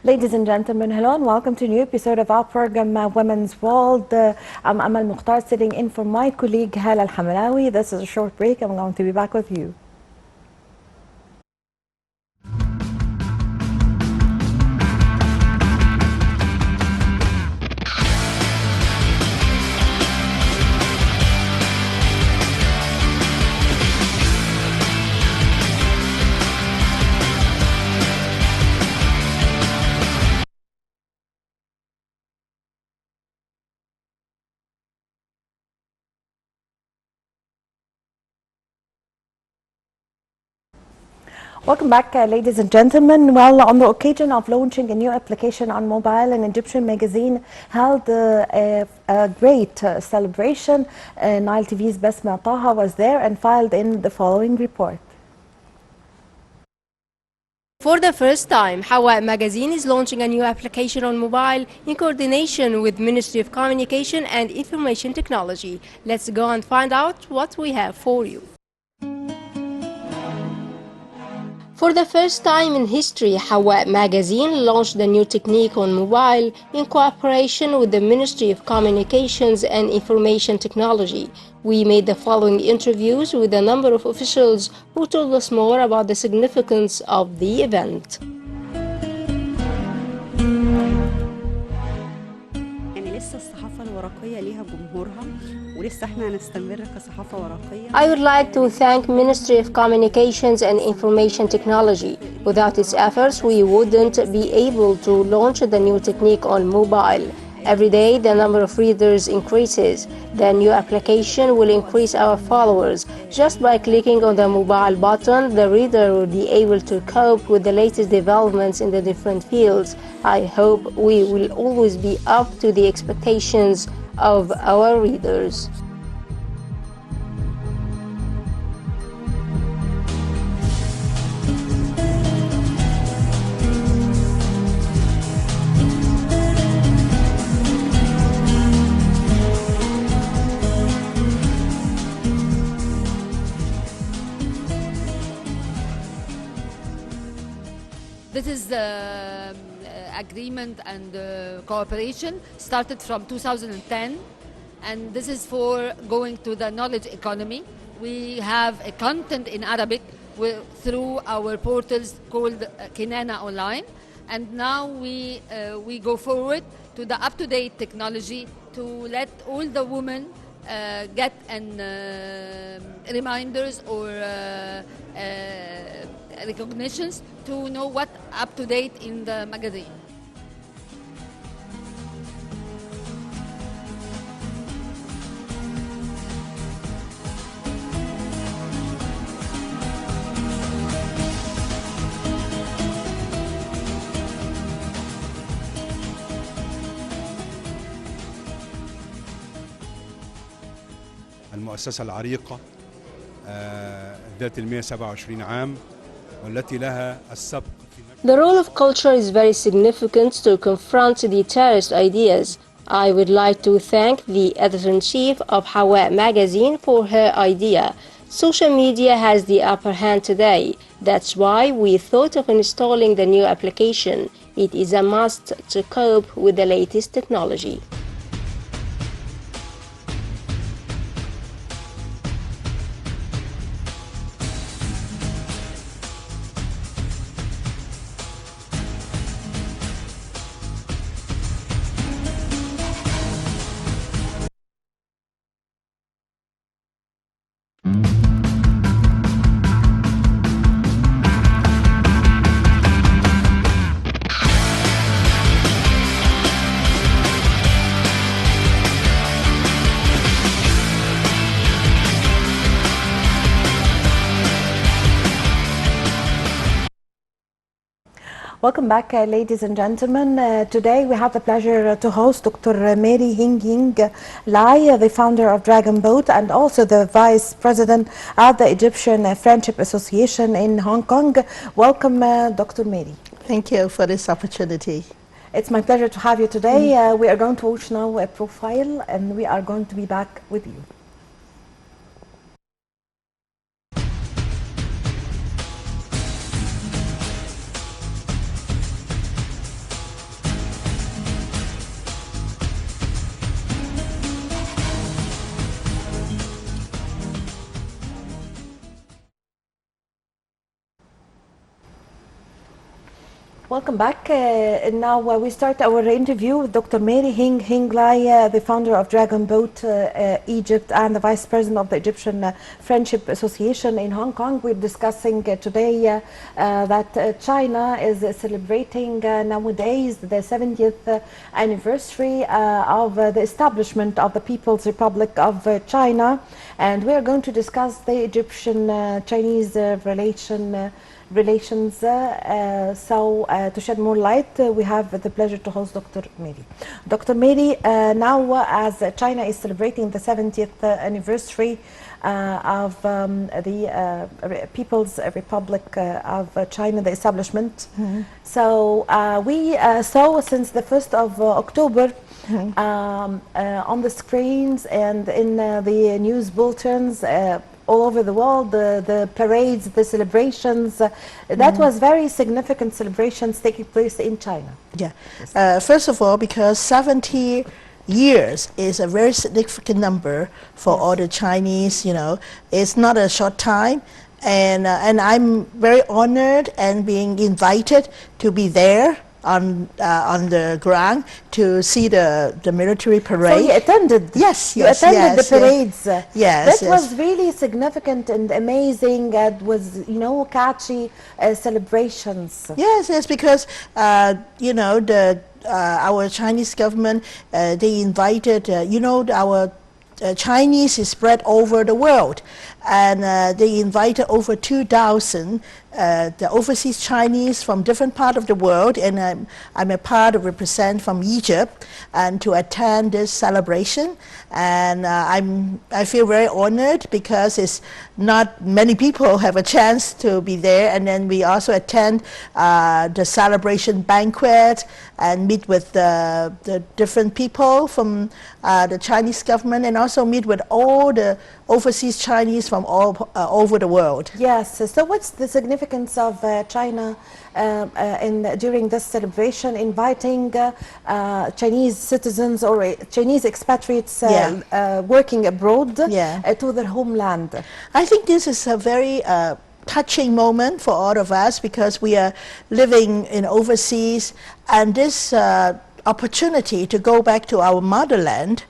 Ladies and gentlemen, hello and welcome to a new episode of our program Women's World. I'm Amal Mukhtar sitting in for my colleague Hala Al-Hamalawi. This is a short break. I'm going to be back with you. Welcome back, ladies and gentlemen. Well, on the occasion of launching a new application on mobile, an Egyptian magazine held a great celebration. Nile TV's Basma Taha was there and filed in the following report. For the first time, Hawa magazine is launching a new application on mobile in coordination with Ministry of Communication and Information Technology. Let's go and find out what we have for you. For the first time in history, Hawa magazine launched a new technique on mobile in cooperation with the Ministry of Communications and Information Technology. We made the following interviews with a number of officials who told us more about the significance of the event. I would like to thank Ministry of Communications and Information Technology. Without its efforts, we wouldn't be able to launch the new technique on mobile. Every day, the number of readers increases. The new application will increase our followers. Just by clicking on the mobile button, the reader will be able to cope with the latest developments in the different fields. I hope we will always be up to the expectations of our readers. This is agreement and cooperation started from 2010, and this is for going to the knowledge economy. We have a content in Arabic through our portals called Kinana Online, and now we go forward to the up-to-date technology to let all the women get reminders or recognitions to know what up to date in the magazine. المؤسسة العريقة ذات 127 عام والتي لها السبق. The role of culture is very significant to confront the terrorist ideas. I would like to thank the editor-in-chief of Hawa magazine for her idea. Social media has the upper hand today. That's why we thought of installing the new application. It is a must to cope with the latest technology. Welcome back, ladies and gentlemen. Today we have the pleasure to host Dr. Mary Hing Lai, the founder of Dragon Boat and also the vice president at the Egyptian Friendship Association in Hong Kong. Welcome, Dr. Mary. Thank you for this opportunity. It's my pleasure to have you today. We are going to watch now a profile and we are going to be back with you. Welcome back. Now we start our interview with Dr. Mary Hing Lai, the founder of Dragon Boat Egypt and the vice president of the Egyptian Friendship Association in Hong Kong. We're discussing today that China is celebrating nowadays the 70th anniversary of the establishment of the People's Republic of China, and we are going to discuss the Egyptian-Chinese relations. So to shed more light, we have the pleasure to host Dr. Mary. Dr. Mary, now as China is celebrating the 70th anniversary of the People's Republic of China, the establishment. So we saw since the 1st of October on the screens and in the news bulletins all over the world, the parades, the celebrations, that was very significant celebrations taking place in China. Yeah. First of all, because 70 years is a very significant number for all the Chinese, you know, it's not a short time. And I'm very honored and being invited to be there on the ground to see the military parade. So you attended? Yes, you yes, attended yes, the parades. Yes, that was really significant and amazing. It was, you know, catchy celebrations. Yes, because you know, our Chinese government, they invited, you know, our Chinese is spread over the world, and they invited over 2,000 the overseas Chinese from different parts of the world, and I'm a part of represent from Egypt, and to attend this celebration. And I feel very honored because it's not many people have a chance to be there. And then we also attend the celebration banquet and meet with the different people from the Chinese government, and also meet with all the overseas Chinese from all over the world. Yes. So what's the significance of China during this celebration, inviting Chinese citizens or Chinese expatriates working abroad to their homeland? I think this is a very touching moment for all of us, because we are living in overseas, and this opportunity to go back to our motherland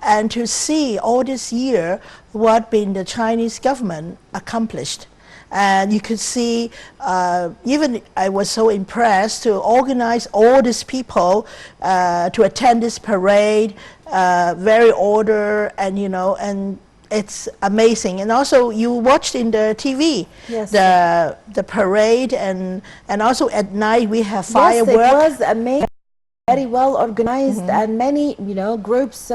and to see all this year what been the Chinese government accomplished. And you could see, even I was so impressed to organize all these people to attend this parade, very order, and you know, and it's amazing. And also you watched in the TV the parade, and also at night we have fireworks. Yes, it was amazing, very well organized, and many, you know, groups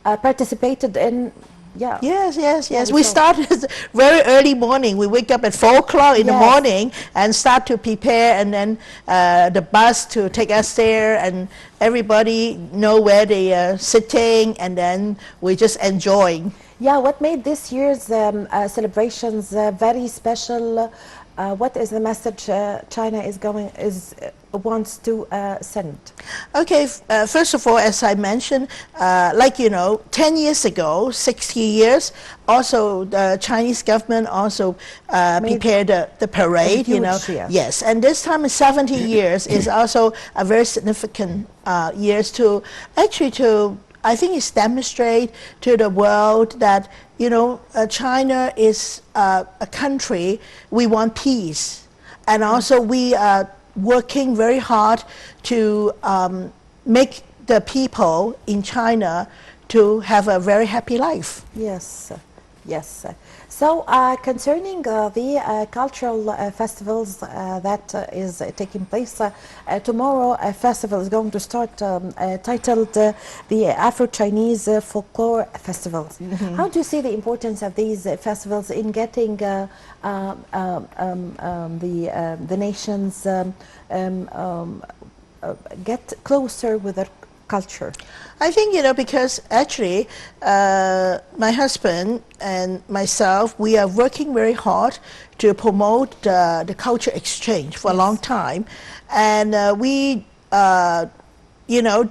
participated in. Yeah. Yes. We started very early morning. We wake up at 4 o'clock in the morning and start to prepare, and then the bus to take us there, and everybody know where they are sitting, and then we just enjoying. Yeah, what made this year's celebrations very special? What is the message China wants to send? Okay, first of all, as I mentioned, like, you know, 10 years ago, 60 years, also the Chinese government also prepared the parade, you know. Yes, and this time 70 years is also a very significant years to actually I think it's demonstrate to the world that, you know, China is a country, we want peace. And also we are working very hard to make the people in China to have a very happy life. Yes. So concerning the cultural festivals that is taking place tomorrow, a festival is going to start titled the Afro-Chinese Folklore Festivals. How do you see the importance of these festivals in getting the nations get closer with their culture? I think, you know, because actually my husband and myself, we are working very hard to promote the culture exchange for a long time. And we, you know,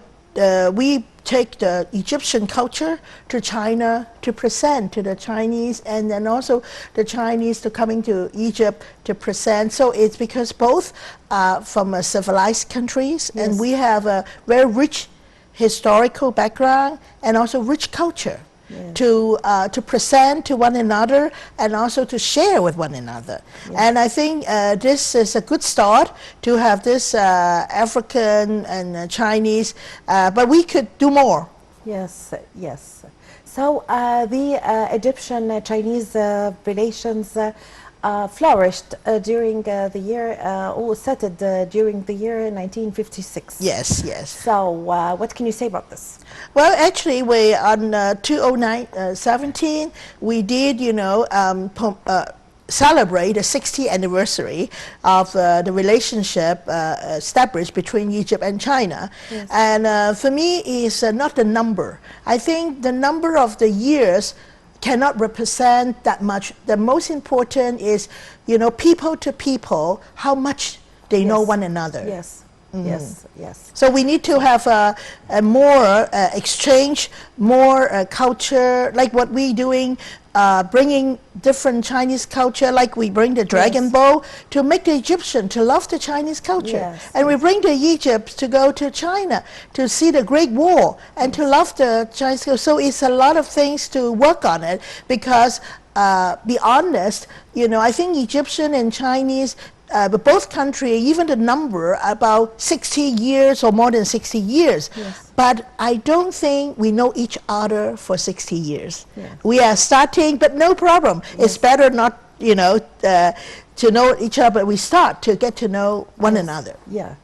we take the Egyptian culture to China to present to the Chinese, and then also the Chinese to coming to Egypt to present. So it's because both are from civilized countries, and we have a very rich historical background and also rich culture. To present to one another and also to share with one another. And I think this is a good start to have this African and Chinese, but we could do more. Yes, yes. So the Egyptian-Chinese relations flourished during the year, or started during the year 1956. Yes, yes. So what can you say about this? Well, actually, we on 2017, we did, celebrate the 60th anniversary of the relationship established between Egypt and China. And for me, it's not the number. I think the number of the years cannot represent that much. The most important is, people to people, how much they know one another. Yes. Yes, yes. So we need to have a more exchange, more culture, like what we're doing, bringing different Chinese culture, like we bring the Dragon Boat to make the Egyptian to love the Chinese culture. And we bring the Egypt to go to China to see the Great Wall and to love the Chinese culture. So it's a lot of things to work on it because, be honest, I think Egyptian and Chinese, but both countries, even the number, about 60 years or more than 60 years. But I don't think we know each other for 60 years. We are starting, but no problem. It's better not, to know each other, but we start to get to know one another. Yeah.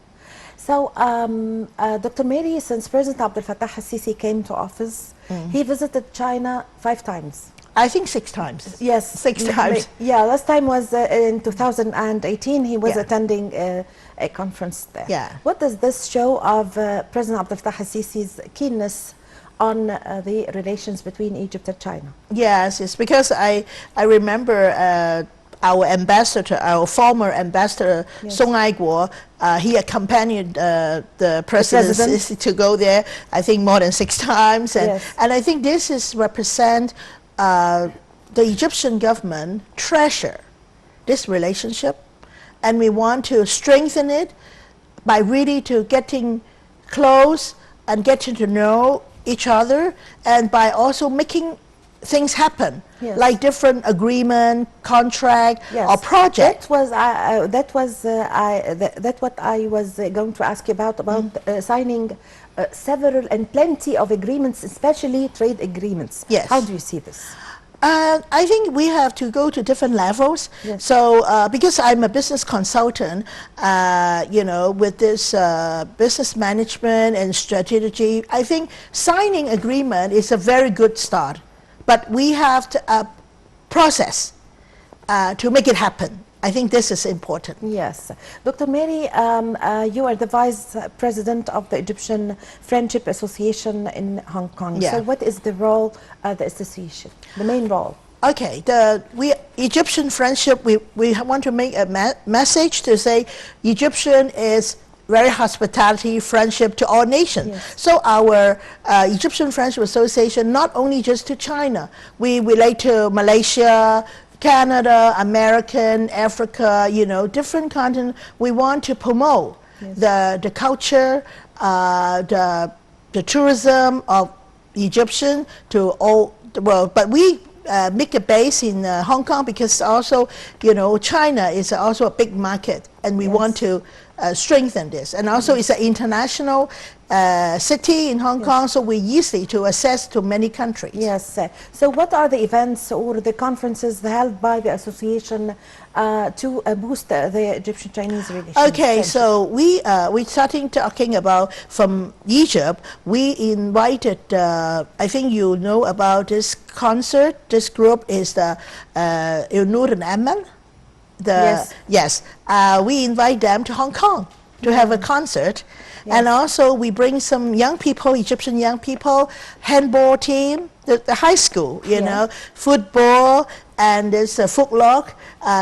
So, Dr. Mary, since President Abdel Fattah al-Sisi came to office, he visited China 5 times. I think 6 times. Yes, 6 times. Yeah, last time was in 2018. He was attending a conference there. What does this show of President Abdel Fattah al-Sisi's keenness on the relations between Egypt and China? Yes, it's because I remember our ambassador, our former ambassador, Song Ai-guo, he accompanied the president to go there, I think more than 6 times. And I think this is represent the Egyptian government treasure this relationship, and we want to strengthen it by really to getting close and getting to know each other, and by also making things happen, like different agreement, contract, or project. That's what I was going to ask you about signing several and plenty of agreements, especially trade agreements. How do you see this? I think we have to go to different levels. So because I'm a business consultant, with this business management and strategy, I think signing agreement is a very good start. But we have to process to make it happen. I think this is important. Yes. Dr. Mary, you are the Vice President of the Egyptian Friendship Association in Hong Kong. So what is the role of the association, the main role? Okay, Egyptian Friendship, we want to make a message to say Egyptian is very hospitality, friendship to all nations. So our Egyptian Friendship Association, not only just to China, we relate to Malaysia, Canada, American, Africa, different continents. We want to promote the culture, the tourism of Egyptian to all the world. But we make a base in Hong Kong because also, China is also a big market, and we want to strengthen this. And also it's an international city in Hong Kong, so we're easy to access to many countries. Yes. So what are the events or the conferences held by the association to boost the Egyptian-Chinese relations? Okay, so we're starting talking about from Egypt. We invited, I think you know about this concert. This group is the Ilnur and Amal. We invite them to Hong Kong to have a concert. And also we bring some young people, Egyptian young people, handball team, the high school, football, and there's a folklore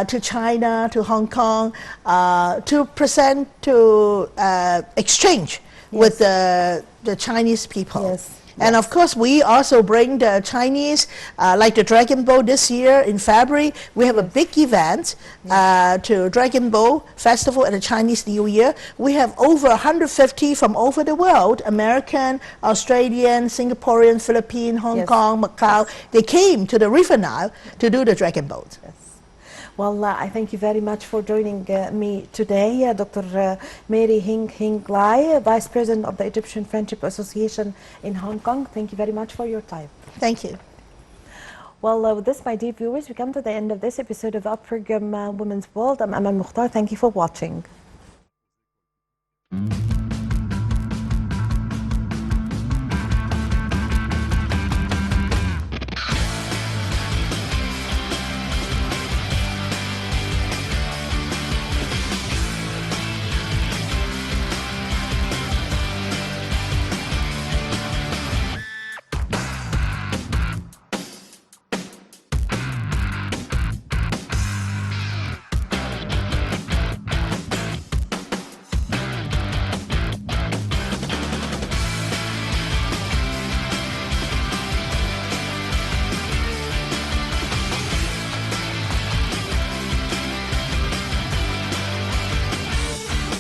to China, to Hong Kong, to present, to exchange with the Chinese people. Yes. And of course, we also bring the Chinese, like the Dragon Boat this year in February. We have a big event to Dragon Boat Festival and the Chinese New Year. We have over 150 from over the world, American, Australian, Singaporean, Philippine, Hong Kong, Macau. They came to the River Nile to do the Dragon Boat. Well, I thank you very much for joining me today, Dr. Mary Hing Lai, Vice President of the Egyptian Friendship Association in Hong Kong. Thank you very much for your time. Thank you. Well, with this, my dear viewers, we come to the end of this episode of our program, Women's World. I'm Amal Mukhtar. Thank you for watching.